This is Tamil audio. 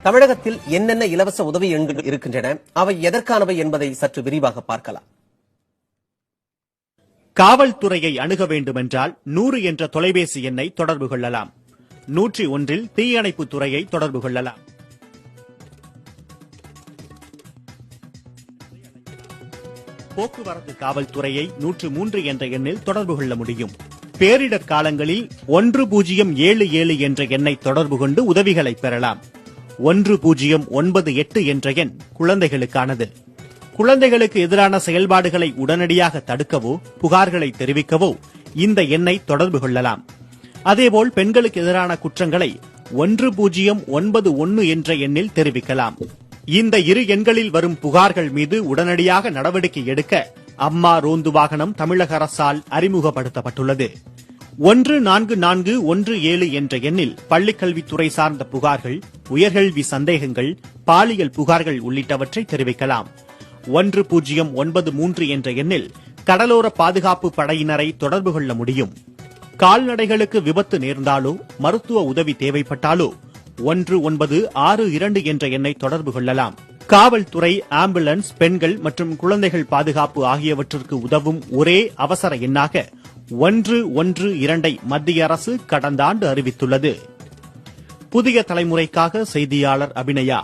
தமிழகத்தில் என்னென்ன இலவச உதவி எண்கள் இருக்கின்றன, அவை எதற்கானவை என்பதை சற்று விரிவாக பார்க்கலாம். காவல்துறையை அணுக வேண்டுமென்றால் 100 என்ற தொலைபேசி எண்ணை தொடர்பு கொள்ளலாம். 101 தீயணைப்புத் துறையை தொடர்பு கொள்ளலாம். போக்குவரத்து காவல்துறையை 103 என்ற எண்ணில் தொடர்பு கொள்ள முடியும். பேரிடர் காலங்களில் 1077 என்ற எண்ணை தொடர்பு கொண்டு உதவிகளை பெறலாம். 1098 என்ற எண் குழந்தைகளுக்கானது. குழந்தைகளுக்கு எதிரான செயல்பாடுகளை உடனடியாக தடுக்கவோ புகார்களை தெரிவிக்கவோ இந்த எண்ணை தொடர்பு கொள்ளலாம். அதேபோல் பெண்களுக்கு எதிரான குற்றங்களை 1091 என்ற எண்ணில் தெரிவிக்கலாம். இந்த இரு எண்களில் வரும் புகார்கள் மீது உடனடியாக நடவடிக்கை எடுக்க அம்மா ரோந்து வாகனம் தமிழக அரசால் அறிமுகப்படுத்தப்பட்டுள்ளது. 1441 என்ற எண்ணில் பள்ளிக்கல்வித்துறை சார்ந்த புகார்கள், உயர்கல்வி சந்தேகங்கள், பாலியல் புகார்கள் உள்ளிட்டவற்றை தெரிவிக்கலாம். 1093 என்ற எண்ணில் கடலோர பாதுகாப்பு படையினரை தொடர்பு கொள்ள முடியும். கால்நடைகளுக்கு விபத்து நேர்ந்தாலோ மருத்துவ உதவி தேவைப்பட்டாலோ 1962 என்ற எண்ணை தொடர்பு கொள்ளலாம். காவல்துறை, ஆம்புலன்ஸ், பெண்கள் மற்றும் குழந்தைகள் பாதுகாப்பு ஆகியவற்றிற்கு உதவும் ஒரே அவசர எண்ணாக 112 மத்திய அரசு கடந்த ஆண்டு அறிவித்துள்ளது. புதிய தலைமுறைக்காக செய்தியாளர் அபிநயா.